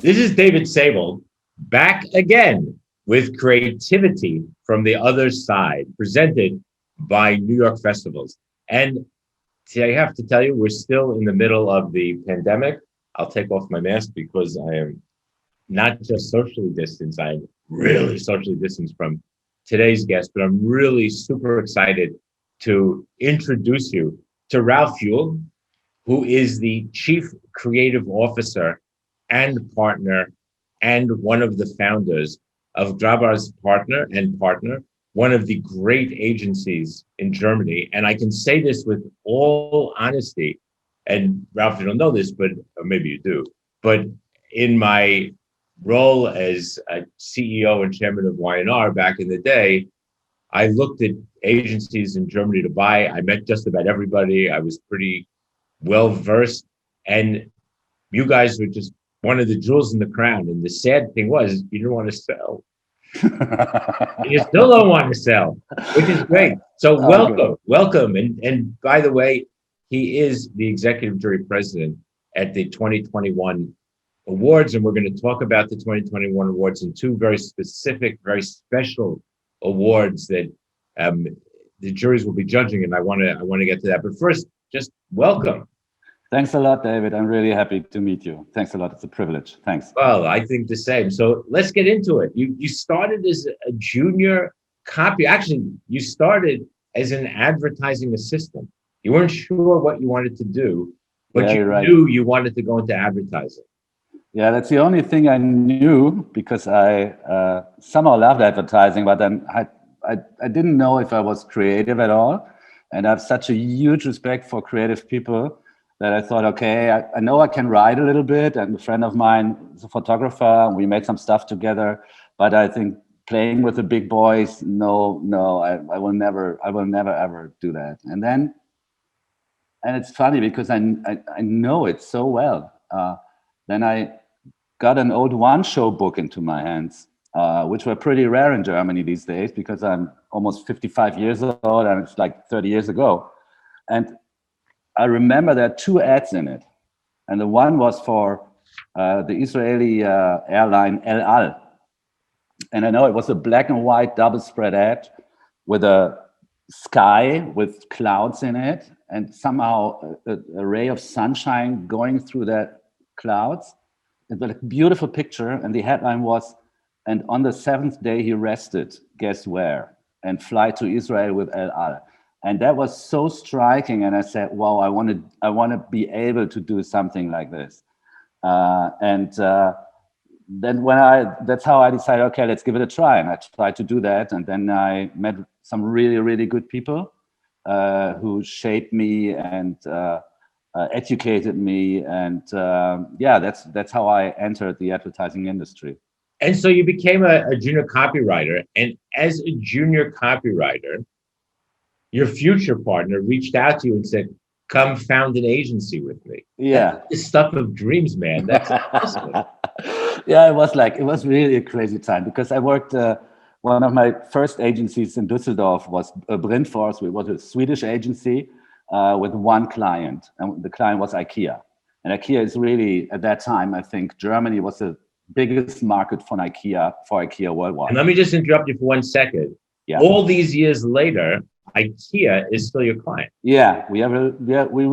This is David Sable back again with creativity from the other side, presented by New York festivals. And see, I have to tell you, we're still in the middle of the pandemic. I'll take off my mask because I am not just socially distanced, I'm really socially distanced from today's guest, but I'm really super excited to introduce you to Ralf Heuel, who is the Chief Creative Officer and partner and one of the founders of Grabarz Partner, one of the great agencies in Germany. And I can say this with all honesty, and Ralph, you don't know this, but or maybe you do, but in my role as a CEO and chairman of Y&R back in the day, I looked at agencies in Germany to buy. I met just about everybody. I was pretty well versed, and you guys were just one of the jewels in the crown. And the sad thing was, you didn't want to sell. You still don't want to sell, which is great. So Okay. welcome. And by the way, he is the executive jury president at the 2021 awards, and we're going to talk about the 2021 awards and two very specific, very special awards that um, the juries will be judging. And I want to get to that. But first, just welcome. Thanks a lot, David. I'm really happy to meet you. Thanks a lot. It's a privilege. Thanks. Well, I think the same. So let's get into it. You started as a junior copy. Actually, you started as an advertising assistant. You weren't sure what you wanted to do, but Yeah, you you're right. knew you wanted to go into advertising. Yeah, that's the only thing I knew because I somehow loved advertising, but then I didn't know if I was creative at all. And I have such a huge respect for creative people that I thought, okay, I know I can write a little bit. And a friend of mine is a photographer, and we made some stuff together. But I think playing with the big boys, no, I will never ever do that. And it's funny because I know it so well. Then I got an old one-show book into my hands, which were pretty rare in Germany these days because I'm almost 55 years old and it's like 30 years ago. And I remember there are two ads in it. And the one was for the Israeli airline El Al. And I know it was a black and white double spread ad with a sky with clouds in it and somehow a ray of sunshine going through that clouds. It was a beautiful picture, and the headline was, "And on the seventh day he rested, guess where? And fly to Israel with El Al." And that was so striking, and I said, "Wow, I want to be able to do something like this." And then that's how I decided, okay, let's give it a try, and I tried to do that, and then I met some really, really good people who shaped me and educated me, and yeah, that's how I entered the advertising industry. And so you became a junior copywriter. And as a junior copywriter, your future partner reached out to you and said, come found an agency with me. That's Yeah. the stuff of dreams, man. That's awesome. Yeah, it was really a crazy time because I worked. One of my first agencies in Düsseldorf was Brindfors. It was a Swedish agency with one client, and the client was IKEA. And IKEA is really, at that time, I think Germany was the biggest market for IKEA And worldwide. let me just interrupt you for 1 second. Yeah. All these years later, IKEA is still your client. Yeah, we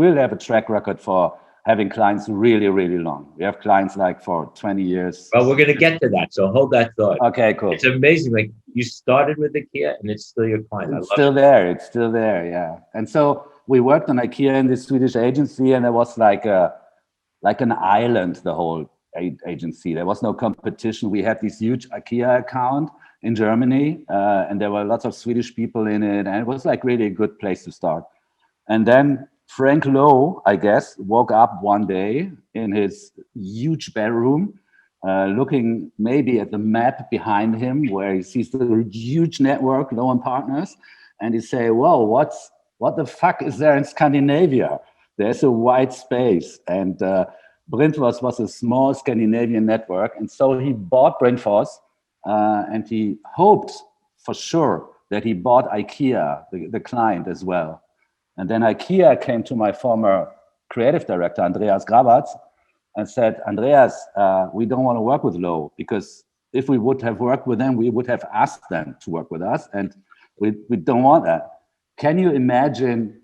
will have a track record for having clients really, really long. We have clients like for 20 years. Well, we're going to get to that. So hold that thought. Okay, cool. It's amazing. Like you started with IKEA and it's still your client. It's still there. It's still there. Yeah. And so we worked on IKEA in this Swedish agency, and it was like an island, the whole agency. There was no competition. We had this huge IKEA account in Germany, and there were lots of Swedish people in it, and it was like really a good place to start. And then Frank Lowe, I guess, woke up one day in his huge bedroom, looking maybe at the map behind him where he sees the huge network, Lowe and Partners, and he say, "Whoa, what the fuck is there in Scandinavia? There's a wide space." And Brindfors was a small Scandinavian network, and so he bought Brindfors, and he hoped for sure that he bought IKEA, the client as well. And then IKEA came to my former creative director, Andreas Grabarz, and said, Andreas, we don't want to work with Lowe, because if we would have worked with them, we would have asked them to work with us, and we don't want that. Can you imagine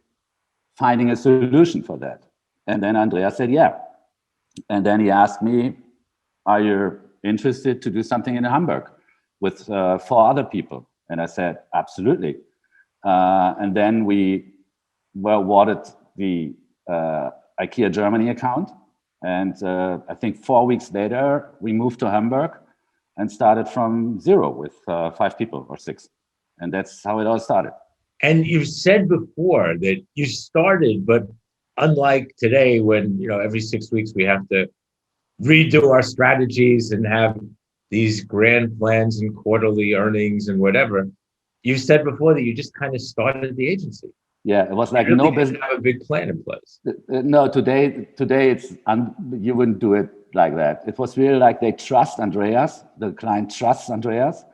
finding a solution for that? And then Andreas said, yeah. And then he asked me, are you interested to do something in Hamburg with 4 other people? And I said, absolutely. And then we were awarded the IKEA Germany account. And I think 4 weeks later, we moved to Hamburg and started from zero with 5 people or 6. And that's how it all started. And you've said before that you started, but unlike today, when every 6 weeks we have to redo our strategies and have these grand plans and quarterly earnings and whatever, you said before that you just kind of started the agency. Yeah, it was like you no business. Have a big plan in place. No, today it's you wouldn't do it like that. It was really like they trust Andreas, the client trusts Andreas,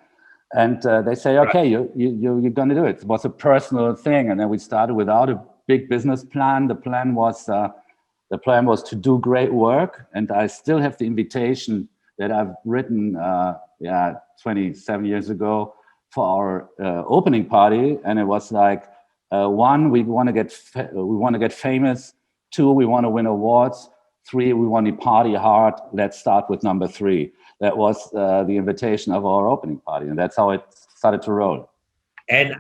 and they say, okay, right. you're going to do it. It was a personal thing, and then we started without a big business plan. The plan was to do great work, and I still have the invitation that I've written 27 years ago for our opening party, and it was like, 1, we want to get famous. 2, we want to win awards. 3, we want to party hard. Let's start with number 3. That was the invitation of our opening party, and that's how it started to roll. And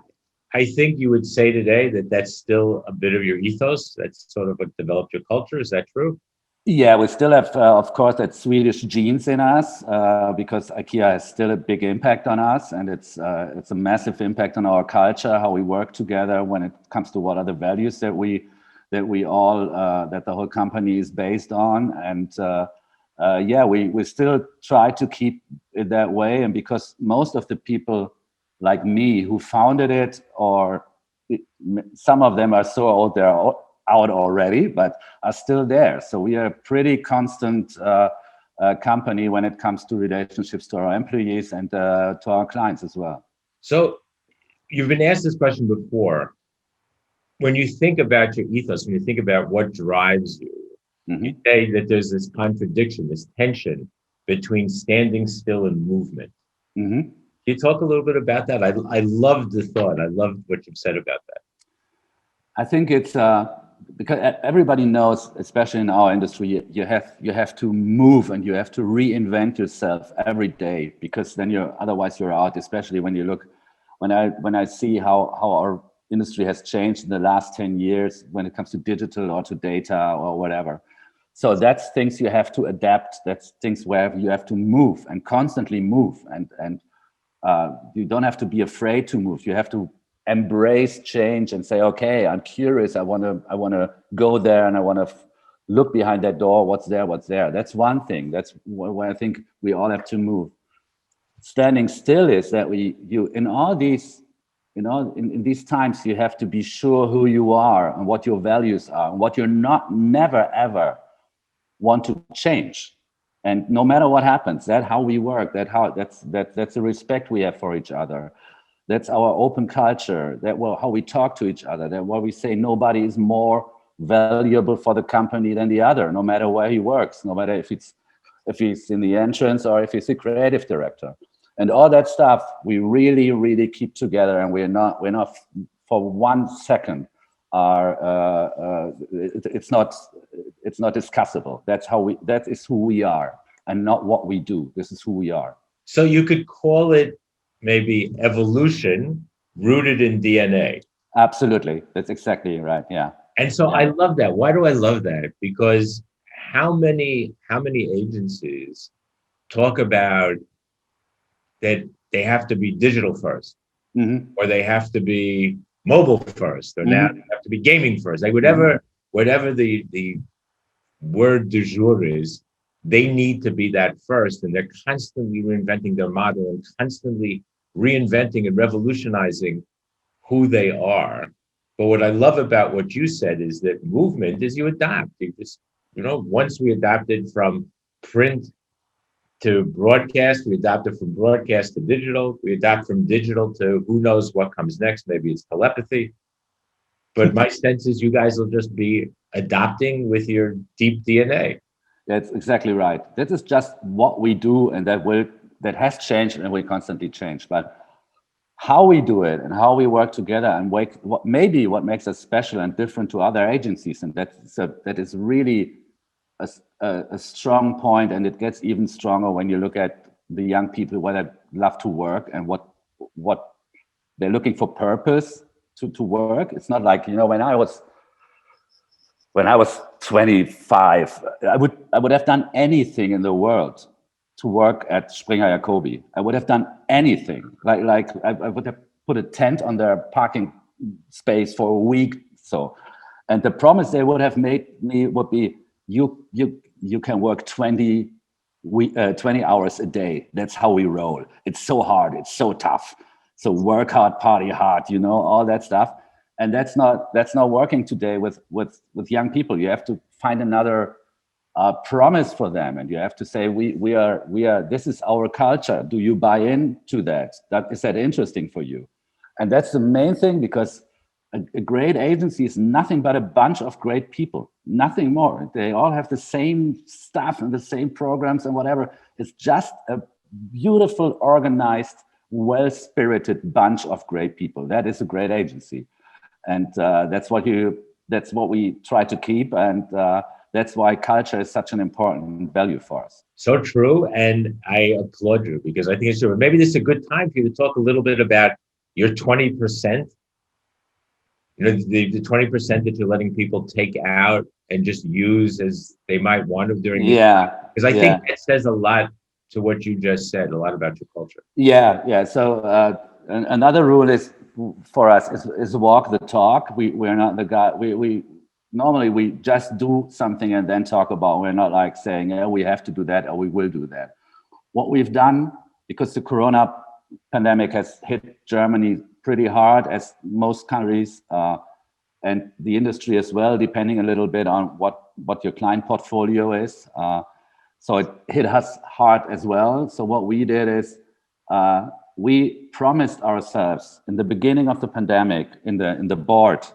I think you would say today that that's still a bit of your ethos. That's sort of what developed your culture. Is that true? Yeah, we still have, of course, that Swedish genes in us, because IKEA has still a big impact on us, and it's a massive impact on our culture, how we work together when it comes to what are the values that the whole company is based on, and we still try to keep it that way, and because most of the people like me who founded it, some of them are so old they're out already, but are still there. So we are a pretty constant company when it comes to relationships to our employees and to our clients as well. So you've been asked this question before. When you think about your ethos, when you think about what drives you, mm-hmm. you say that there's this contradiction, this tension between standing still and movement. Mm-hmm. Can you talk a little bit about that? I loved the thought. I loved what you've said about that. I think it's because everybody knows, especially in our industry, you have to move and you have to reinvent yourself every day, because then otherwise you're out. Especially when you look, when I see how our industry has changed in the last 10 years when it comes to digital or to data or whatever. So that's things you have to adapt. That's things where you have to move and constantly move, and you don't have to be afraid to move. You have to embrace change and say, okay, I'm curious. I want to go there and I want to look behind that door. What's there? That's one thing. That's where I think we all have to move. Standing still is that in these times, you have to be sure who you are and what your values are and what you're never ever want to change. And no matter what happens, that's how we work. That's the respect we have for each other. That's our open culture. How we talk to each other. That what we say, nobody is more valuable for the company than the other, no matter where he works, no matter if he's in the entrance or if he's a creative director, and all that stuff. We really, really keep together, and we're not for 1 second. It's not discussable. That is who we are, and not what we do. This is who we are. So you could call it maybe evolution rooted in DNA. Absolutely. That's exactly right. Yeah. And so I love that. Why do I love that? Because how many agencies talk about that they have to be digital first, mm-hmm. or they have to be mobile first, or mm-hmm. now they have to be gaming first. Like whatever the word du jour is, they need to be that first, and they're constantly reinventing their model and constantly reinventing and revolutionizing who they are. But what I love about what you said is that movement is you adapt. You just, once we adapted from print to broadcast, we adapted from broadcast to digital, we adapt from digital to who knows what comes next. Maybe it's telepathy. But my sense is you guys will just be adapting with your deep DNA. That's exactly right. That is just what we do, and that has changed and will constantly change. But how we do it and how we work together and what makes us special and different to other agencies, and that is really a strong point, and it gets even stronger when you look at the young people where they love to work and what they're looking for purpose to work. It's not like, when I was 25, I would have done anything in the world to work at Springer Jacobi. I would have done anything. Like I would have put a tent on their parking space for a week. So, and the promise they would have made me would be, you can work 20 hours a day. That's how we roll. It's so hard. It's so tough. So work hard, party hard, all that stuff. And that's not working today with young people. You have to find another promise for them, and you have to say, we are. This is our culture. Do you buy into that? Is that interesting for you? And that's the main thing, because a great agency is nothing but a bunch of great people, nothing more. They all have the same stuff and the same programs and whatever. It's just a beautiful, organized, well-spirited bunch of great people. That is a great agency. And that's what we try to keep, and that's why culture is such an important value for us. So true, and I applaud you, because I think it's true. Maybe this is a good time for you to talk a little bit about your 20%. The 20% that you're letting people take out and just use as they might want to during the year. Because I think that says a lot to what you just said, a lot about your culture. Yeah. So another rule is for us is walk the talk. We're not the guy. We normally we just do something and then talk about. We're not like saying, yeah, we have to do that or we will do that. What we've done, because the Corona pandemic has hit Germany pretty hard, as most countries, and the industry as well, depending a little bit on what your client portfolio is. So it hit us hard as well. So what we did is we promised ourselves in the beginning of the pandemic, in the board,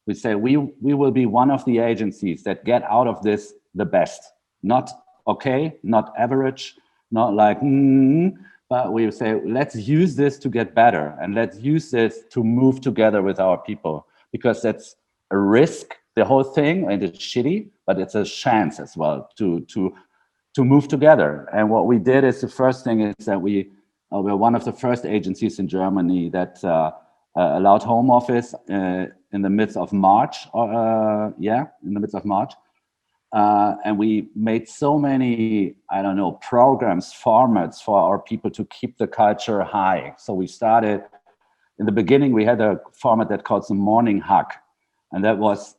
we say we will be one of the agencies that get out of this the best. Not okay, not average, not like, but we say, let's use this to get better, and let's use this to move together with our people, because that's a risk, the whole thing, and it's shitty, but it's a chance as well to move together. And what we did is, the first thing is that we're one of the first agencies in Germany that allowed home office in the midst of March. And we made so many, programs, formats for our people to keep the culture high. So we started, in the beginning, we had a format that called the Morning Hug. And that was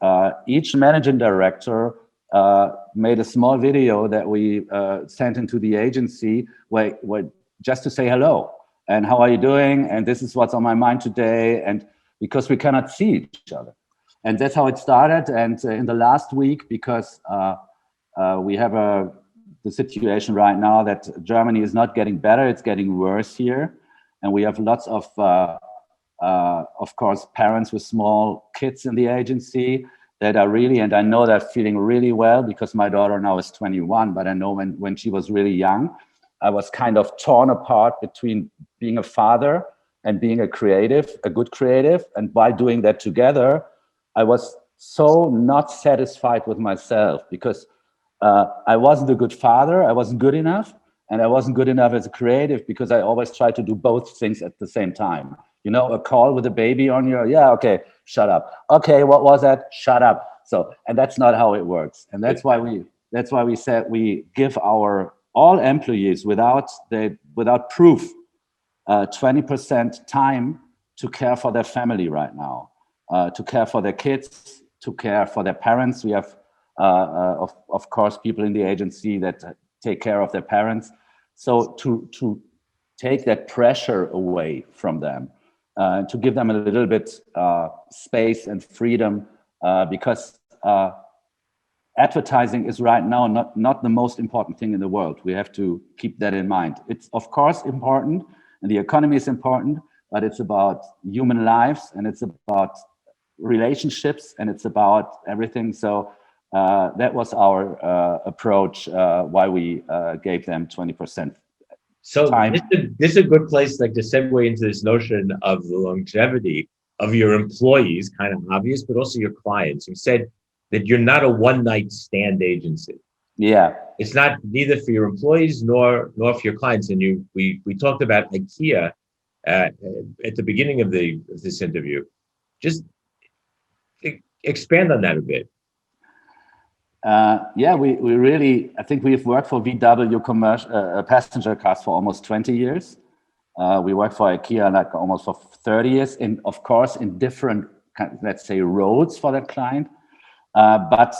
each managing director made a small video that we sent into the agency where just to say hello and how are you doing, and this is what's on my mind today, and because we cannot see each other. And that's how it started. And in the last week, because we have the situation right now that Germany is not getting better, it's getting worse here. And we have lots of course, parents with small kids in the agency that are really, and I know they're feeling really well, because my daughter now is 21, but I know when she was really young, I was kind of torn apart between being a father and being a good creative. And by doing that together, I was so not satisfied with myself, because I wasn't a good father, I wasn't good enough, and I wasn't good enough as a creative, because I always try to do both things at the same time. A call with a baby on your, okay, shut up. Okay, what was that? Shut up. So, and that's not how it works. And that's why we said we give our all employees without proof 20% time to care for their family right now, to care for their kids, to care for their parents. We have, of course, people in the agency that take care of their parents. So to take that pressure away from them, to give them a little bit space and freedom, because advertising is right now not the most important thing in the world. We have to keep that in mind. It's of course important, and the economy is important, but it's about human lives, and it's about relationships, and it's about everything. So That was our approach, why we gave them 20% So time. this is a good place, like, to segue into this notion of the longevity of your employees, kind of obvious, but also your clients. You said that you're not a one night stand agency. Yeah. It's not neither for your employees nor for your clients. And we talked about IKEA at the beginning of this interview. Just expand on that a bit. Yeah, we really, I think we've worked for VW commercial passenger cars for almost 20 years. We worked for IKEA like almost for 30 years, in, of course, in different, let's say, roles for that client. But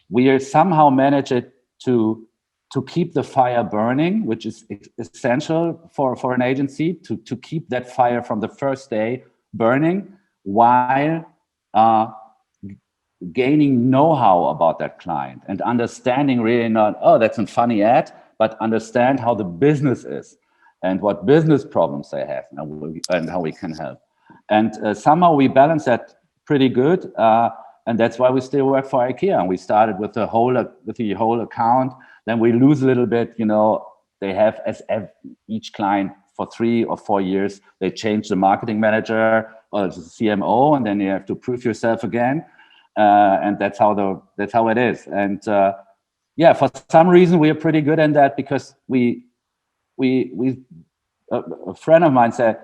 we somehow manage it to keep the fire burning, which is essential for an agency to keep that fire from the first day burning, while gaining know-how about that client and understanding really not, oh, that's a funny ad, but understand how the business is and what business problems they have and how we can help. And somehow we balance that pretty good. And that's why we still work for IKEA. And we started with the whole account. Then we lose a little bit, they have as each client for 3 or 4 years, they change the marketing manager or the CMO, and then you have to prove yourself again. And that's how it is. And yeah, for some reason we are pretty good in that, because a friend of mine said,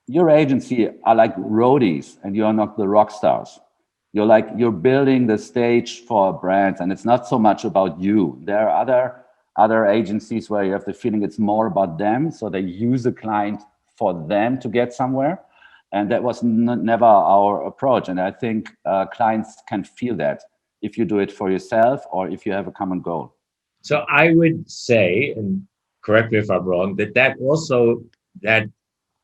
your agency are like roadies and you're not the rock stars. You're building the stage for brands, and it's not so much about you. There are other agencies where you have the feeling it's more about them, so they use a client for them to get somewhere. And that was never our approach. And I think clients can feel that if you do it for yourself or if you have a common goal. So I would say, and correct me if I'm wrong, that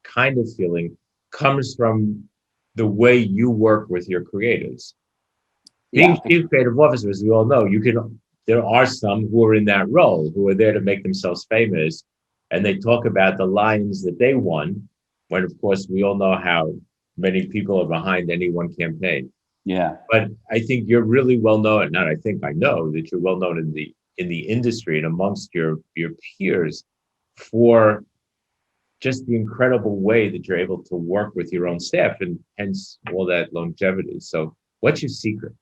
kind of feeling comes from the way you work with your creatives. Being chief creative officer, as we all know, there are some who are in that role, who are there to make themselves famous, and they talk about the lines that they won, when of course we all know how many people are behind any one campaign. Yeah. But I think you're really well known. Not I think, I know that you're well known in the industry and amongst your peers for just the incredible way that you're able to work with your own staff, and hence all that longevity. So what's your secret?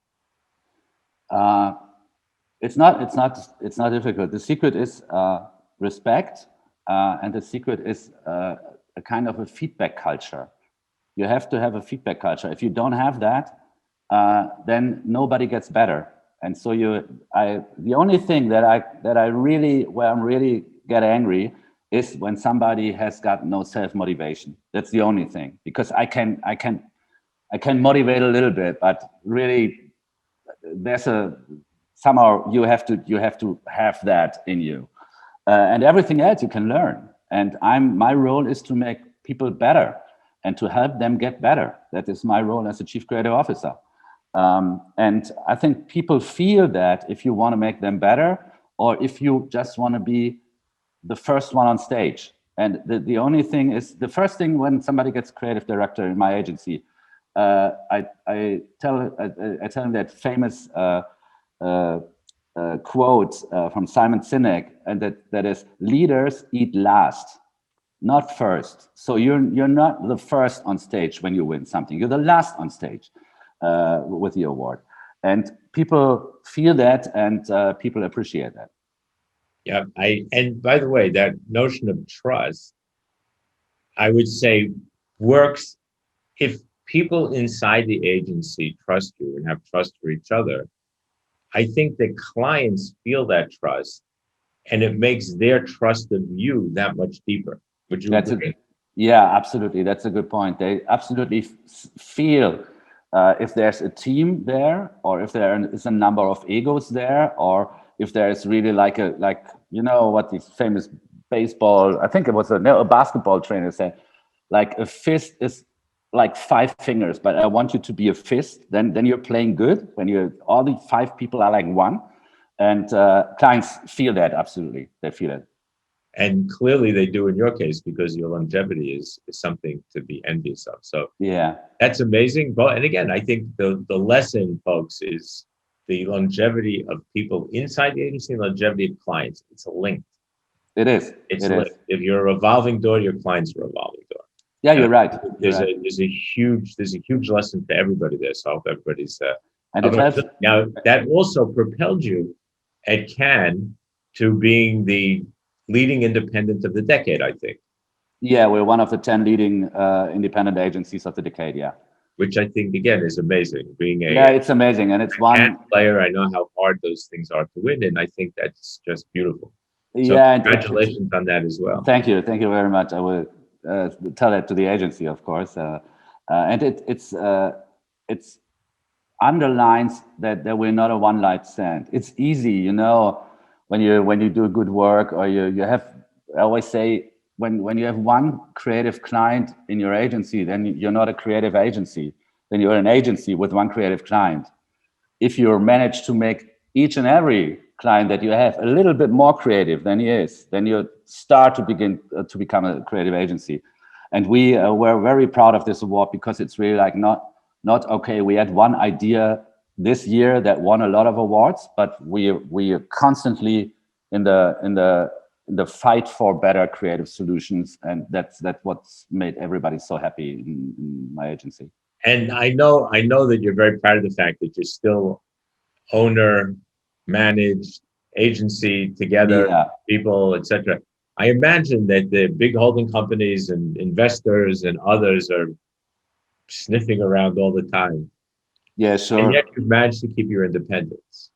It's not difficult. The secret is respect, and the secret is a kind of a feedback culture. You have to have a feedback culture. If you don't have that, then nobody gets better. And so the only thing that I really, where I'm really get angry, is when somebody has got no self-motivation. That's the only thing, because I can motivate a little bit, but really somehow you have to have that in you, and everything else you can learn. And my role is to make people better and to help them get better. That is my role as a chief creative officer. And I think people feel that if you want to make them better, or if you just want to be the first one on stage. And the only thing is, the first thing when somebody gets creative director in my agency, I tell him that famous quote from Simon Sinek, and that is, leaders eat last, not first. So you're not the first on stage when you win something. You're the last on stage with the award. And people feel that, and people appreciate that. Yeah, and by the way, that notion of trust, I would say, works if people inside the agency trust you and have trust for each other. I think that clients feel that trust, and it makes their trust of you that much deeper. Would you agree? Yeah, absolutely. That's a good point. They absolutely feel if there's a team there, or if there is a number of egos there, or if there is really like what the famous baseball, I think it was a basketball trainer said, like a fist is like 5 fingers, but I want you to be a fist. Then you're playing good. When all the 5 people are like one, and clients feel that. Absolutely, they feel it. And clearly they do in your case, because your longevity is something to be envious of. So yeah, that's amazing. But and again, I think the lesson, folks, is the longevity of people inside the agency and longevity of clients. It's linked. It is. It's It linked. is. If you're a revolving door, your client's a revolving door. Yeah, And you're right. You're there's right. a huge lesson for everybody there. So I hope everybody's And it helps. now that also propelled you at Cannes to being the leading independent of the decade, I think. Yeah, we're one of the 10 leading independent agencies of the decade. Yeah. Which I think again is amazing. Being Yeah, it's amazing, and it's Cannes one. player, I know how hard those things are to win, and I think that's just beautiful. So Yeah, and congratulations on that as well. thank you very much. I will tell that to the agency, of course, and it's underlines that we're not a one night stand. It's easy, when you do good work, or you have. I always say, when you have one creative client in your agency, then you're not a creative agency. Then you're an agency with one creative client. If you manage to make each and every client that you have a little bit more creative than he is, then you start to begin to become a creative agency. And we're very proud of this award, because it's really like not okay, we had one idea this year that won a lot of awards, but we are constantly in the fight for better creative solutions, and that's what's made everybody so happy in my agency. And I know that you're very proud of the fact that you're still owner, managed, agency together, Yeah. people, etc. I imagine that the big holding companies and investors and others are sniffing around all the time. Yeah, And yet sure. you've managed to keep your independence.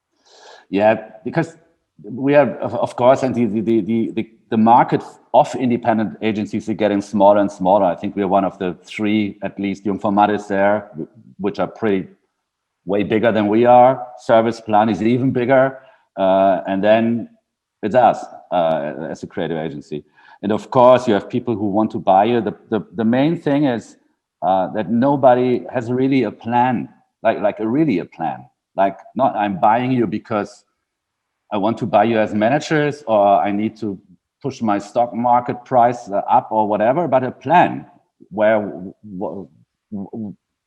Yeah, because we are, of course, and the market of independent agencies is getting smaller and smaller. I think we're one of the three, at least, Jungformat there, which are pretty way bigger than we are. Service Plan is even bigger, and then it's us as a creative agency. And of course, you have people who want to buy you. The main thing is that nobody has really a plan, like really a plan. Like, not I'm buying you because I want to buy you as managers, or I need to push my stock market price up, or whatever, but a plan where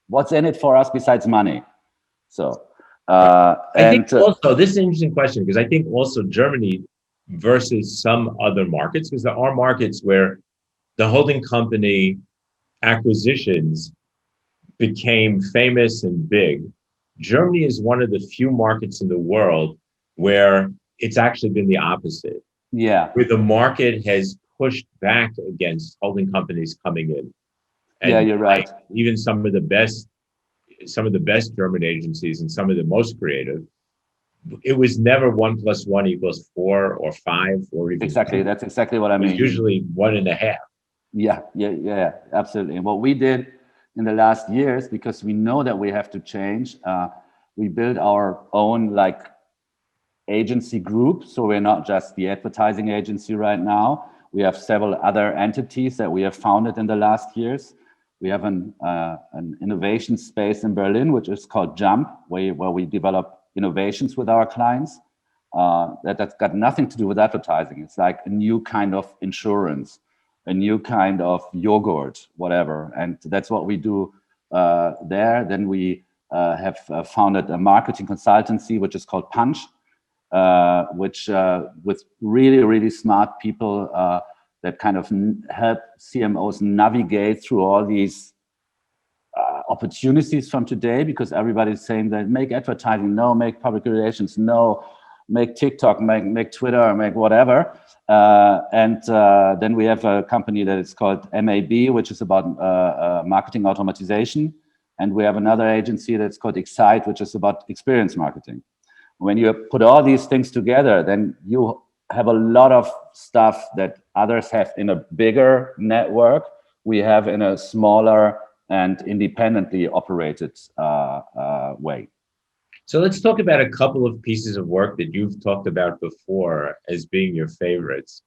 what's in it for us besides money. So, I think also this is an interesting question, because I think also Germany versus some other markets, because there are markets where the holding company acquisitions became famous and big. Germany is one of the few markets in the world where it's actually been the opposite, yeah, where the market has pushed back against holding companies coming in. yeah, And you're right. even some of the best German agencies and some of the most creative, it was never 1+1 = 4 or 5 or even Exactly, 2. that's exactly what I It was mean. usually 1.5. Yeah, absolutely. And what we did in the last years, because we know that we have to change, we built our own agency group. So we're not just the advertising agency right now. We have several other entities that we have founded in the last years. We have an innovation space in Berlin, which is called Jump, where we develop innovations with our clients. That's got nothing to do with advertising. It's like a new kind of insurance, a new kind of yogurt, whatever. And that's what we do there. Then we have founded a marketing consultancy, which is called Punch, which with really smart people that kind of help CMOs navigate through all these opportunities from today, because everybody's saying that make advertising, no, make public relations, no, make TikTok, make Twitter, make whatever. And then we have a company that is called MAB, which is about marketing automatization. And we have another agency that's called Excite, which is about experience marketing. When you put all these things together, then you have a lot of stuff that others have in a bigger network. We have in a smaller and independently operated way. So let's talk about a couple of pieces of work that you've talked about before as being your favorites,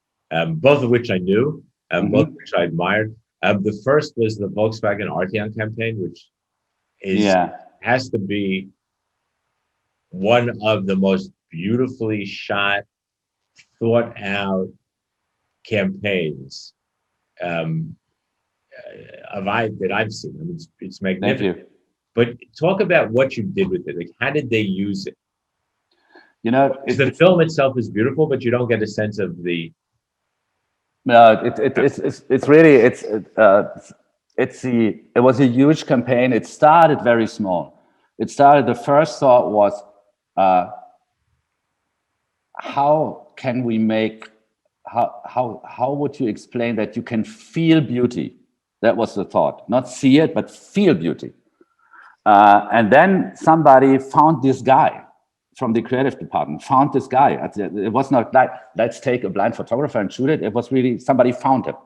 both of which I knew, both of which I admired. The first was the Volkswagen Arteon campaign, which has to be one of the most beautifully shot, thought out campaigns that I've seen. I mean, it's magnificent. Thank you. But talk about what you did with it. Like, how did they use it? The film itself is beautiful, but you don't get a sense of the. No, it's really it was a huge campaign. It started very small. The first thought was, how can we make, how would you explain that you can feel beauty? That was the thought, not see it, but feel beauty. And then somebody found this guy from the creative department, found this guy. It was not like, let's take a blind photographer and shoot it. It was really, somebody found him.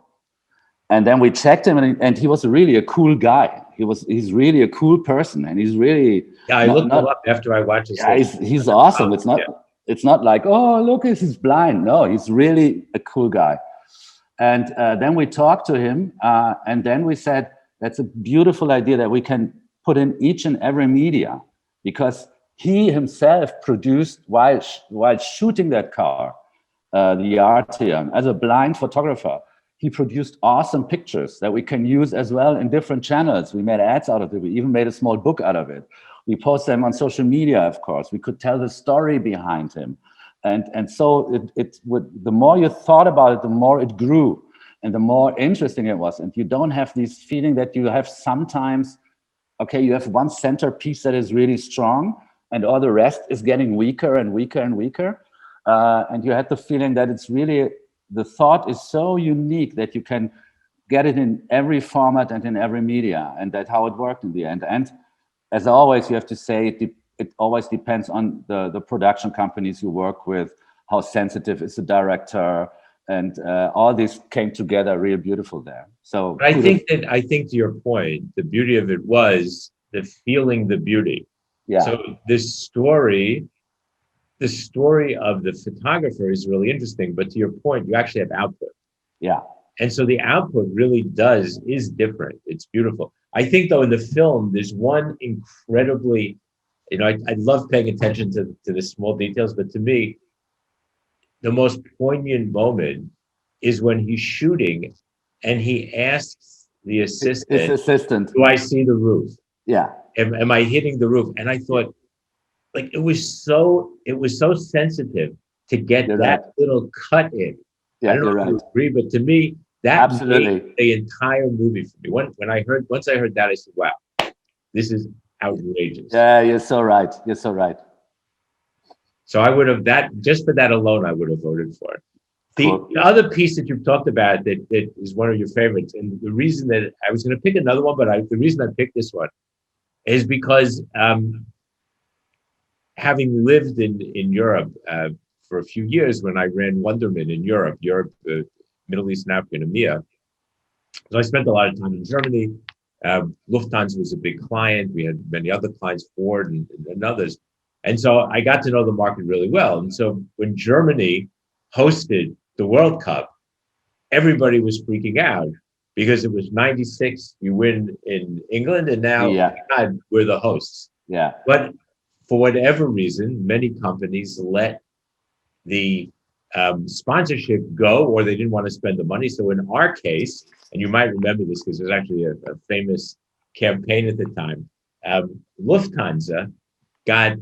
And then we checked him, and he was really a cool guy. He's really a cool person, and he's really. Yeah, I looked him up after I watched his. Yeah, he's awesome. It's not like, oh, look, he's blind. No, he's really a cool guy. And then we talked to him, and then we said, that's a beautiful idea that we can put in each and every media, because he himself produced, while shooting that car, the Arteon, as a blind photographer, he produced awesome pictures that we can use as well in different channels. We made ads out of it. We even made a small book out of it. We post them on social media, of course. We could tell the story behind him. And so the more you thought about it, the more it grew and the more interesting it was. And you don't have this feeling that you have sometimes, okay, you have one centerpiece that is really strong and all the rest is getting weaker and weaker and weaker. And you had the feeling that it's really, the thought is so unique that you can get it in every format and in every media, and that's how it worked in the end. And as always, you have to say it always depends on the production companies you work with, how sensitive is the director, and all this came together real beautiful there. So I think to your point, the beauty of it was the feeling the beauty. Yeah. So this story. The story of the photographer is really interesting, but to your point, you actually have output. Yeah. And so the output really is different. It's beautiful. I think though in the film, there's one incredibly, I love paying attention to the small details, but to me, the most poignant moment is when he's shooting and he asks the assistant, do I see the roof? Yeah. Am I hitting the roof? And I thought, like, it was so sensitive to get that little cut in. Yeah, I don't know if you agree, but to me, that made the entire movie for me. Once I heard that, I said, wow, this is outrageous. Yeah, you're so right. So I would have, just for that alone, I would have voted for it. The other piece that you've talked about that is one of your favorites, and the reason that I was going to pick another one, but the reason I picked this one is because having lived in Europe for a few years when I ran Wonderman in Europe, Middle East and Africa, and EMEA. So I spent a lot of time in Germany. Lufthansa was a big client. We had many other clients, Ford and others. And so I got to know the market really well. And so when Germany hosted the World Cup, everybody was freaking out because it was 96, you win in England, and now God, we're the hosts. Yeah. But for whatever reason, many companies let the sponsorship go, or they didn't want to spend the money. So in our case, and you might remember this because it was actually a famous campaign at the time, Lufthansa got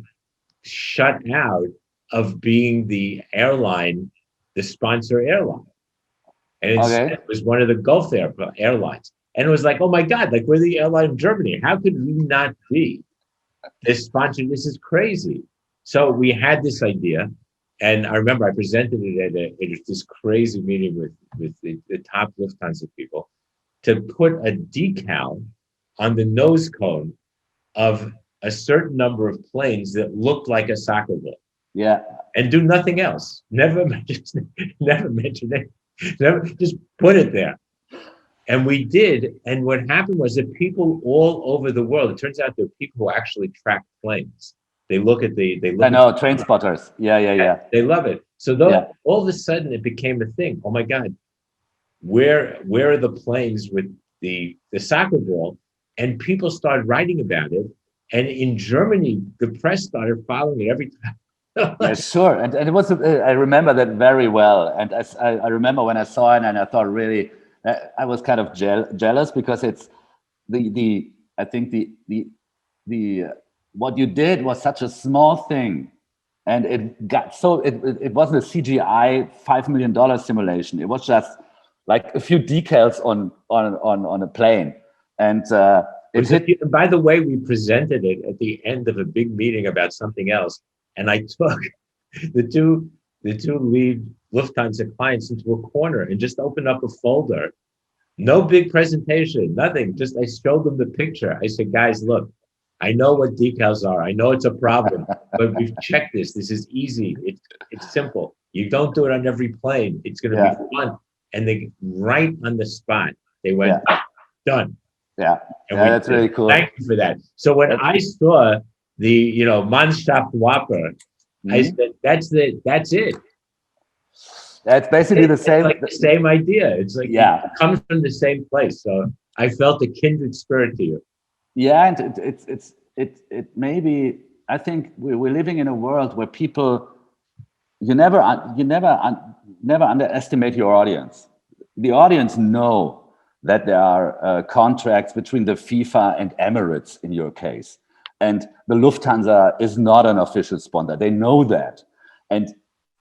shut out of being the sponsor airline. And it was one of the Gulf airlines. And it was like, oh my God, like we're the airline of Germany. How could we not be this sponsor? This is crazy. So we had this idea. And I remember I presented it at this crazy meeting with the top Lufthansa people to put a decal on the nose cone of a certain number of planes that looked like a soccer ball. Yeah. And do nothing else. Never mention it. Never, just put it there. And we did. And what happened was that people all over the world, it turns out there are people who actually track planes. They look at train spotters. Yeah. They love it. So all of a sudden it became a thing. Oh my God, where are the planes with the soccer ball? And people started writing about it. And in Germany, the press started following it every time. Yeah, sure. And it was, I remember that very well. And I remember when I saw it and I thought really, I was kind of jealous because it's I think what you did was such a small thing And it got so it wasn't a CGI $5 million simulation. It was just like a few decals on a plane, and by the way, we presented it at the end of a big meeting about something else, and I took the two lead Lufthansa clients into a corner and just opened up a folder. No big presentation, nothing. Just I showed them the picture. I said, guys, look, I know what decals are. I know it's a problem, but we've checked this. This is easy. It's simple. You don't do it on every plane. It's going to be fun. And they right on the spot, they went, done. Yeah, and that's really cool. Thank you for that. So when I saw the Mannschaft Whopper, I said, that's it. That's basically the same. Like the same idea. It's like it comes from the same place. So I felt a kindred spirit to you. Yeah, and it maybe I think we're living in a world where people you never underestimate your audience. The audience know that there are contracts between the FIFA and Emirates in your case, and the Lufthansa is not an official sponsor. They know that, and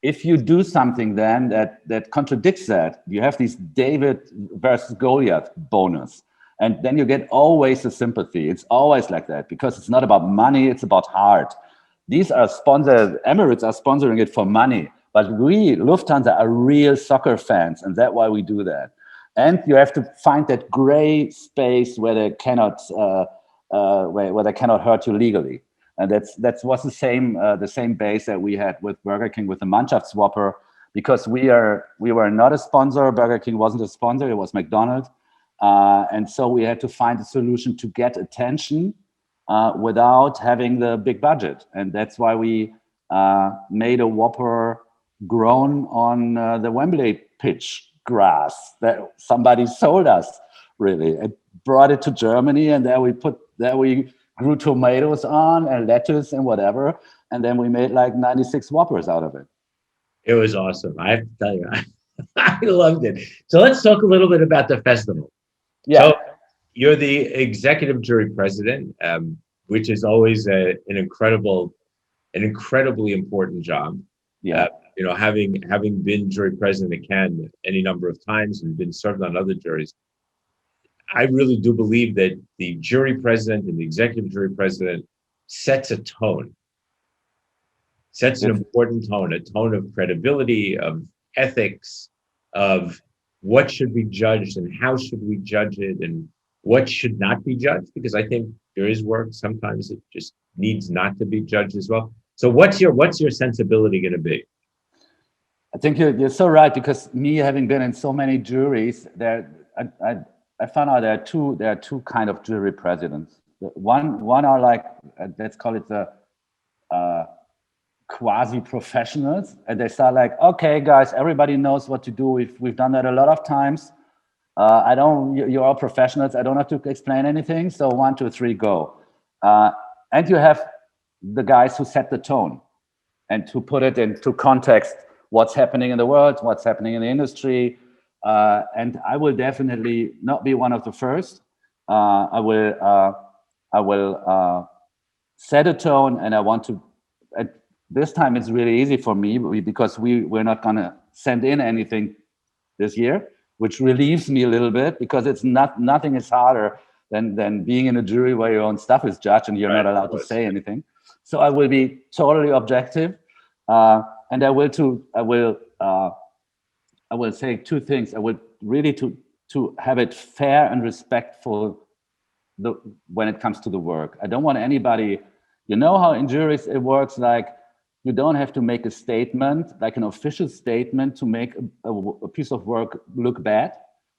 if you do something then that contradicts that, you have this David versus Goliath bonus. And then you get always a sympathy. It's always like that because it's not about money, it's about heart. These are sponsored, Emirates are sponsoring it for money, but we, Lufthansa, are real soccer fans, and that's why we do that. And you have to find that gray space where they cannot where they cannot hurt you legally. And that was the same base that we had with Burger King with the Mannschaftswhopper, because we were not a sponsor. Burger King wasn't a sponsor; it was McDonald's, and so we had to find a solution to get attention without having the big budget, and that's why we made a Whopper grown on the Wembley pitch grass that somebody sold us, really, and brought it to Germany, and there we grew tomatoes on and lettuce and whatever. And then we made like 96 Whoppers out of it. It was awesome. I have to tell you, I loved it. So let's talk a little bit about the festival. Yeah. So you're the executive jury president, which is always an incredibly important job. Yeah. Having been jury president at Cannes any number of times and been served on other juries, I really do believe that the jury president and the executive jury president sets a tone, sets an important tone, a tone of credibility, of ethics, of what should be judged and how should we judge it and what should not be judged, because I think there is work sometimes it just needs not to be judged as well. So what's your sensibility going to be? I think you're so right, because me having been in so many juries, I found out there are two kind of jury presidents. One are like, let's call it the quasi professionals, and they start like, okay, guys, everybody knows what to do. We've done that a lot of times. You're all professionals. I don't have to explain anything. So 1, 2, 3, go. And you have the guys who set the tone and to put it into context, what's happening in the world, what's happening in the industry. And I will definitely not be one of the first. I will set a tone, and I want to. This time it's really easy for me because we're not gonna send in anything this year, which relieves me a little bit, because it's nothing is harder than being in a jury where your own stuff is judged and you're not allowed to say anything. So I will be totally objective, and I will say two things. I would really to have it fair and respectful when it comes to the work. I don't want anybody, you know how in juries it works, like you don't have to make a statement, like an official statement, to make a piece of work look bad.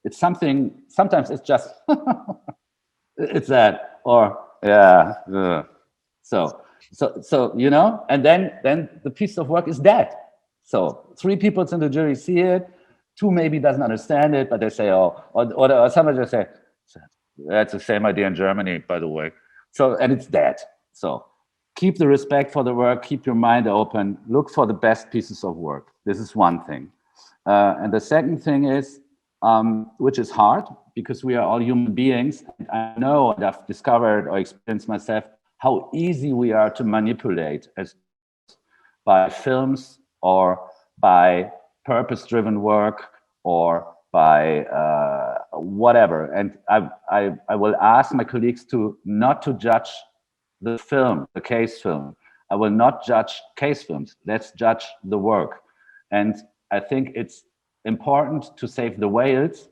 It's something, sometimes it's just, it's that, or yeah. So, and then the piece of work is dead. So 3 people in the jury see it, 2 maybe doesn't understand it, but they say, or somebody just say, that's the same idea in Germany, by the way. So, and it's dead. So keep the respect for the work, keep your mind open, look for the best pieces of work. This is one thing. And the second thing is, which is hard, because we are all human beings. And I know, and I've discovered or experienced myself, how easy we are to manipulate. by films or by purpose-driven work or by whatever. And I will ask my colleagues to not to judge the film, the case film. I will not judge case films. Let's judge the work. And I think it's important to save the whales,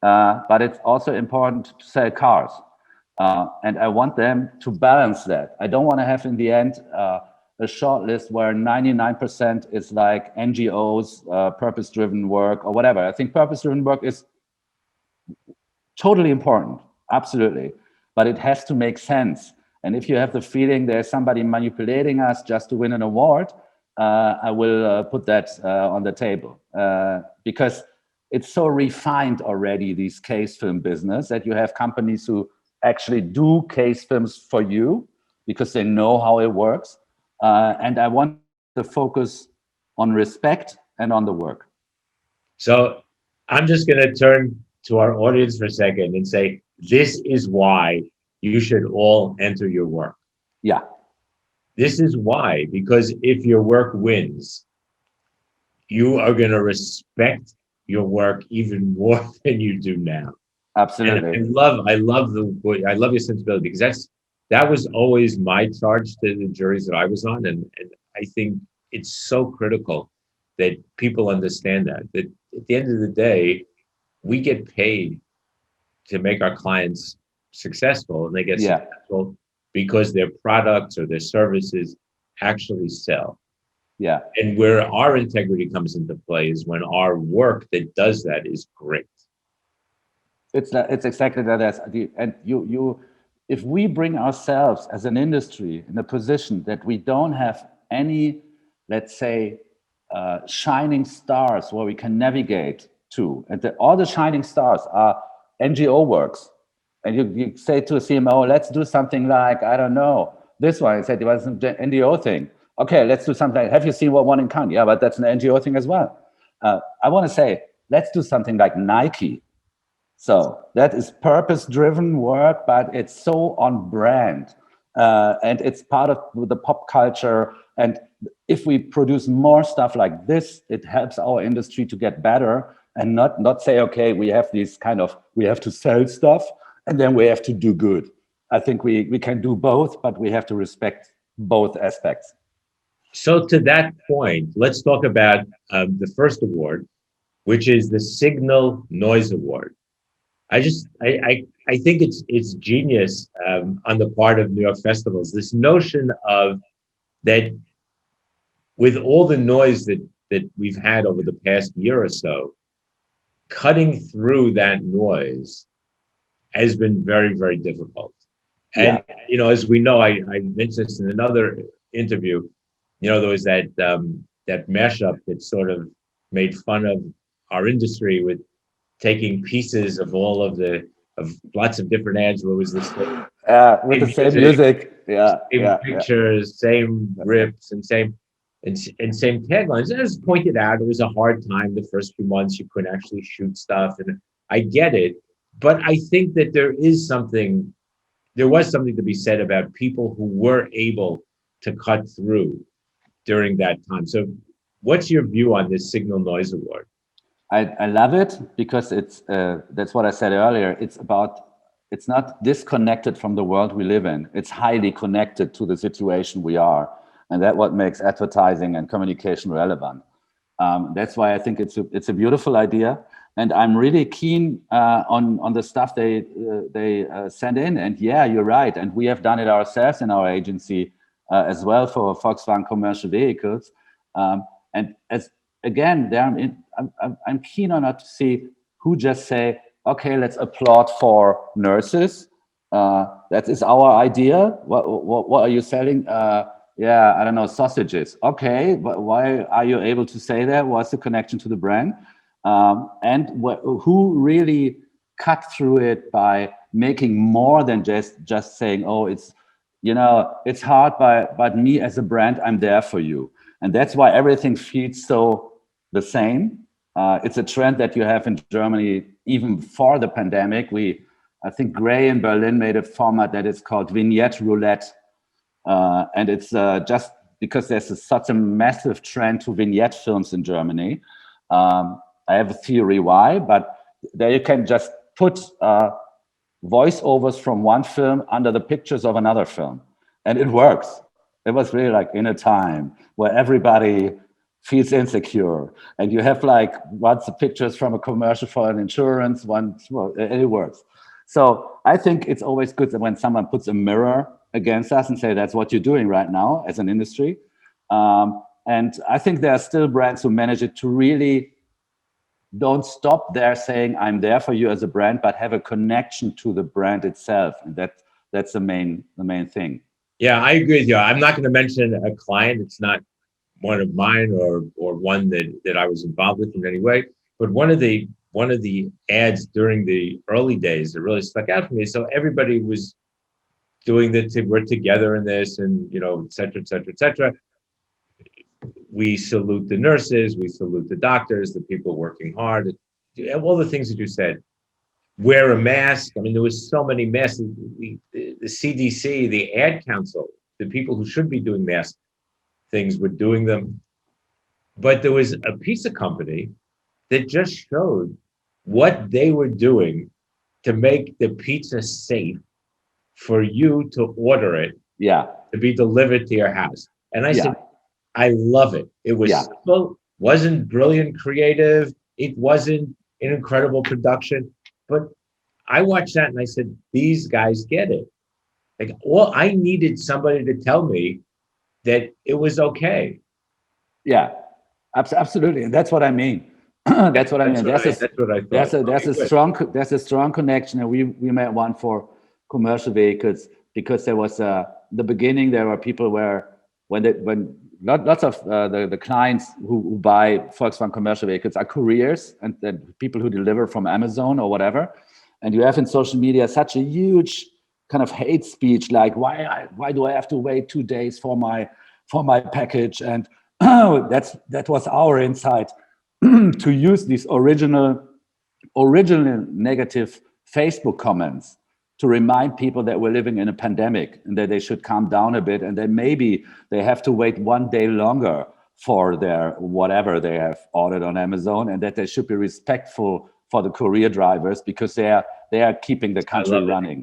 but it's also important to sell cars. And I want them to balance that. I don't want to have in the end a short list where 99% is like NGOs, purpose-driven work or whatever. I think purpose-driven work is totally important, absolutely. But it has to make sense. And if you have the feeling there's somebody manipulating us just to win an award, I will put that on the table. Because it's so refined already, this case film business, that you have companies who actually do case films for you because they know how it works. And I want the focus on respect and on the work. So I'm just going to turn to our audience for a second and say, this is why you should all enter your work. Yeah. This is why, because if your work wins, you are going to respect your work even more than you do now. Absolutely. And I love your sensibility, because that was always my charge to the juries that I was on. And I think it's so critical that people understand that at the end of the day, we get paid to make our clients successful, and they get successful because their products or their services actually sell. Yeah. And where our integrity comes into play is when our work that does that is great. It's exactly that. And if we bring ourselves as an industry in a position that we don't have any, let's say, shining stars where we can navigate to, and all the shining stars are NGO works, and you say to a CMO, let's do something like, I don't know, this one. I said it was an NGO thing. Okay, let's do something. Have you seen what one in Cannes? Yeah, but that's an NGO thing as well. I want to say, let's do something like Nike. So that is purpose-driven work, but it's so on brand, and it's part of the pop culture. And if we produce more stuff like this, it helps our industry to get better, and not say, okay, we have we have to sell stuff and then we have to do good. I think we can do both, but we have to respect both aspects. So to that point, let's talk about the first award, which is the Signal Noise Award. I think it's genius on the part of New York festivals. This notion of that, with all the noise that we've had over the past year or so, cutting through that noise has been very, very difficult. And as we know, I mentioned this in another interview. There was that mashup that sort of made fun of our industry with taking pieces of lots of different ads. What was this? With the same music, same pictures, same rips, and same taglines. And as pointed out, it was a hard time the first few months. You couldn't actually shoot stuff, and I get it. But I think that there was something to be said about people who were able to cut through during that time. So what's your view on this Signal Noise Award? I love it because that's what I said earlier. It's not disconnected from the world we live in. It's highly connected to the situation we are. And that's what makes advertising and communication relevant. That's why I think it's a beautiful idea. And I'm really keen on the stuff they send in. And yeah, you're right. And we have done it ourselves in our agency as well for Volkswagen commercial vehicles. And I'm keen on not to see who just say, okay, let's applaud for nurses. That is our idea. What are you selling? I don't know, sausages. Okay, but why are you able to say that? What's the connection to the brand? And who really cut through it by making more than just saying, oh, it's hard, but me as a brand, I'm there for you. And that's why everything feels so the same. It's a trend that you have in Germany, even for the pandemic. I think Gray in Berlin made a format that is called Vignette Roulette. And it's just because there's such a massive trend to vignette films in Germany. I have a theory why, but there you can just put voiceovers from one film under the pictures of another film, and it works. It was really like in a time where everybody feels insecure, and you have like once the pictures from a commercial for an insurance, once, well, it works. So I think it's always good that when someone puts a mirror against us and say, that's what you're doing right now as an industry. And I think there are still brands who manage it to really don't stop there saying, I'm there for you as a brand, but have a connection to the brand itself. And that's the main thing. Yeah, I agree with you. I'm not going to mention a client. It's not one of mine or one that I was involved with in any way. But one of the ads during the early days that really stuck out for me. So everybody was doing we're together in this, and et cetera, et cetera, et cetera. We salute the nurses, we salute the doctors, the people working hard, all the things that you said. Wear a mask. I mean, there was so many masks. The CDC, the ad council, the people who should be doing mask things were doing them. But there was a pizza company that just showed what they were doing to make the pizza safe for you to order it, to be delivered to your house. And I said, I love it. It was simple, wasn't brilliant creative, it wasn't an incredible production, but I watched that and I said, these guys get it. Like, well, I needed somebody to tell me that it was okay. Yeah, absolutely, and that's what I mean. That's what I mean. That's what I thought. There's a strong connection, and we made one for commercial vehicles because there was the beginning. There were people when lots of the clients who buy Volkswagen commercial vehicles are couriers and people who deliver from Amazon or whatever. And you have in social media such a huge kind of hate speech, like why do I have to wait 2 days for my package? And that was our insight to use these original negative Facebook comments to remind people that we're living in a pandemic and that they should calm down a bit, and that maybe they have to wait 1 day longer for their whatever they have ordered on Amazon, and that they should be respectful for the courier drivers because they are keeping the country running.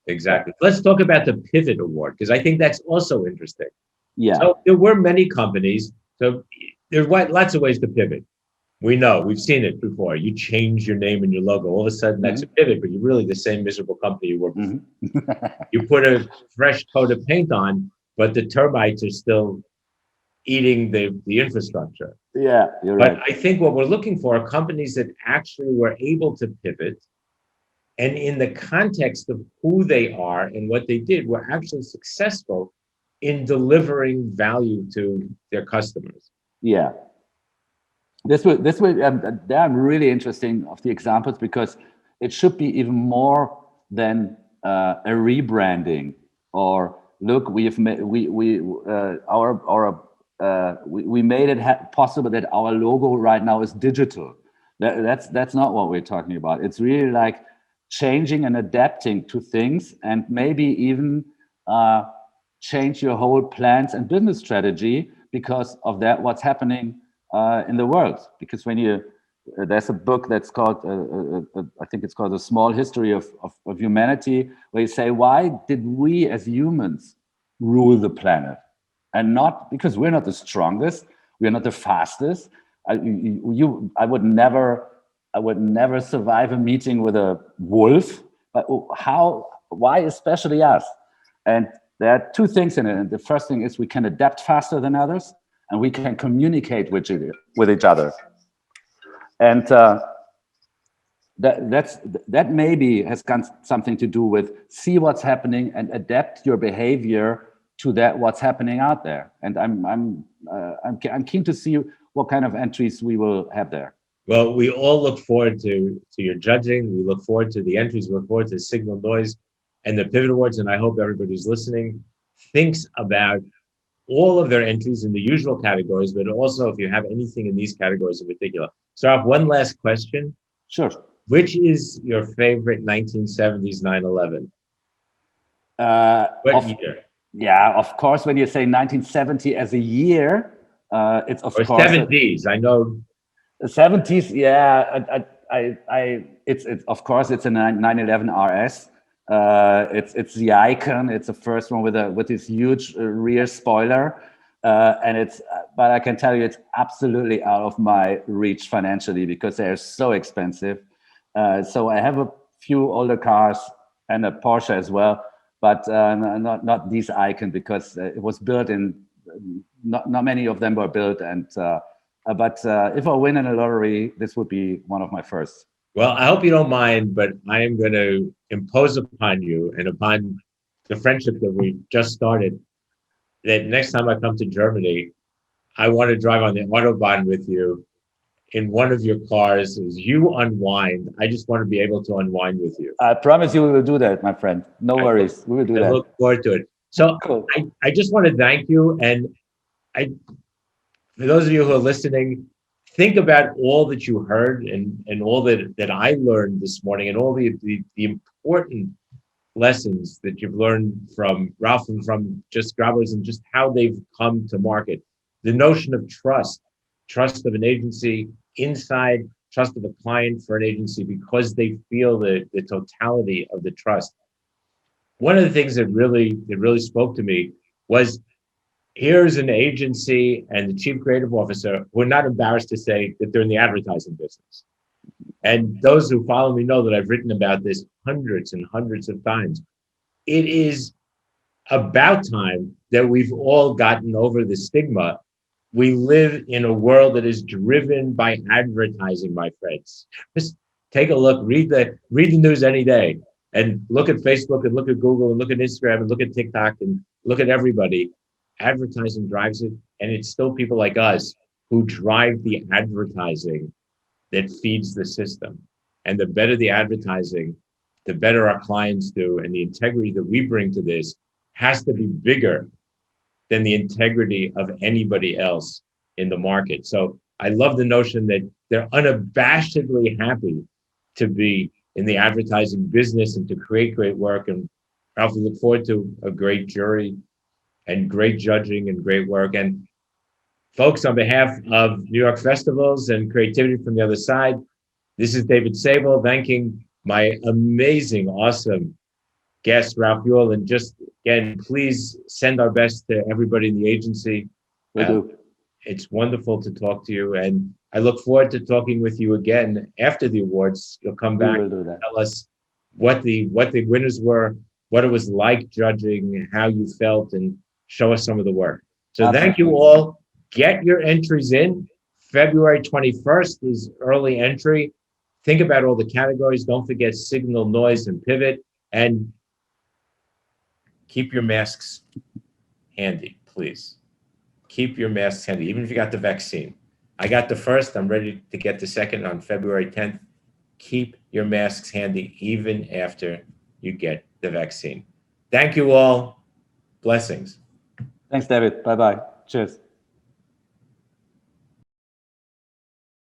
Exactly. Yeah. Let's talk about the Pivot Award, because I think that's also interesting. Yeah. So there were many companies. So there's lots of ways to pivot. We know, we've seen it before. You change your name and your logo. All of a sudden, that's a pivot, but you're really the same miserable company you were before. You put a fresh coat of paint on, but the termites are still eating the infrastructure. Yeah, you're right. But I think what we're looking for are companies that actually were able to pivot, and in the context of who they are and what they did, were actually successful in delivering value to their customers. Yeah. This will I'm really interesting of the examples, because it should be even more than a rebranding or look, we made it possible that our logo right now is digital. That's not what we're talking about. It's really like changing and adapting to things, and maybe even change your whole plans and business strategy because of that. What's happening in the world? Because when there's a book that's called I think it's called A Small History of Humanity, where you say, why did we as humans rule the planet? And not because we're not the strongest, we're not the fastest. I would never survive a meeting with a wolf, but why especially us? And there are two things in it. And the first thing is we can adapt faster than others, and we can communicate with each other. And that maybe has got something to do with see what's happening and adapt your behavior to that what's happening out there. And I'm keen to see what kind of entries we will have there. Well, we all look forward to your judging. We look forward to the entries. We look forward to Signal Noise and the Pivot Awards. And I hope everybody who's listening thinks about all of their entries in the usual categories, but also if you have anything in these categories in particular. So I have one last question. Sure. Which is your favorite 1970s 911? What year? Yeah, of course, when you say 1970 as a year, it's of Or course 70s? I know. the 70s. Yeah, it's of course it's a 911 RS. It's the icon. It's the first one with this huge rear spoiler, and it's. But I can tell you, it's absolutely out of my reach financially because they're so expensive. So I have a few older cars and a Porsche as well, but not these icon because it was built in. Not many of them were built, and but if I win in a lottery, this would be one of my first. Well, I hope you don't mind, but I am going to impose upon you and upon the friendship that we just started that next time I come to Germany, I want to drive on the Autobahn with you in one of your cars as you unwind. I just want to be able to unwind with you. I promise you we will do that, my friend. No worries. We will do I that. look forward to it. So Cool. I just want to thank you. And I, for those of you who are listening, think about all that you heard and all that I learned this morning and all the important lessons that you've learned from Ralf and from just Grabarz and just how they've come to market. The notion of trust of an agency inside, trust of a client for an agency because they feel the totality of the trust. One of the things that really spoke to me was here's an agency and the chief creative officer who are not embarrassed to say that they're in the advertising business. And those who follow me know that I've written about this hundreds and hundreds of times. It is about time that we've all gotten over the stigma. We live in a world that is driven by advertising, my friends. Just take a look, read the news any day, and look at Facebook and look at Google and look at Instagram and look at TikTok and look at everybody. Advertising drives it, and it's still people like us who drive the advertising that feeds the system. And the better the advertising, the better our clients do, and the integrity that we bring to this has to be bigger than the integrity of anybody else in the market. So I love the notion that they're unabashedly happy to be in the advertising business and to create great work. And Ralf, we look forward to a great jury and great judging and great work. And folks, on behalf of New York Festivals and Creativity from the Other Side, this is David Sable thanking my amazing, awesome guest, Ralf Heuel. And just again, please send our best to everybody in the agency. Will do. It's wonderful to talk to you. And I look forward to talking with you again after the awards. You'll come back and tell us what the winners were, what it was like judging, how you felt, and show us some of the work. So thank you all. Get your entries in. February 21st is early entry. Think about all the categories. Don't forget signal, noise, and pivot. And keep your masks handy, please. Keep your masks handy, even if you got the vaccine. I got the first. I'm ready to get the second on February 10th. Keep your masks handy, even after you get the vaccine. Thank you all. Blessings. Thanks, David. Bye-bye. Cheers.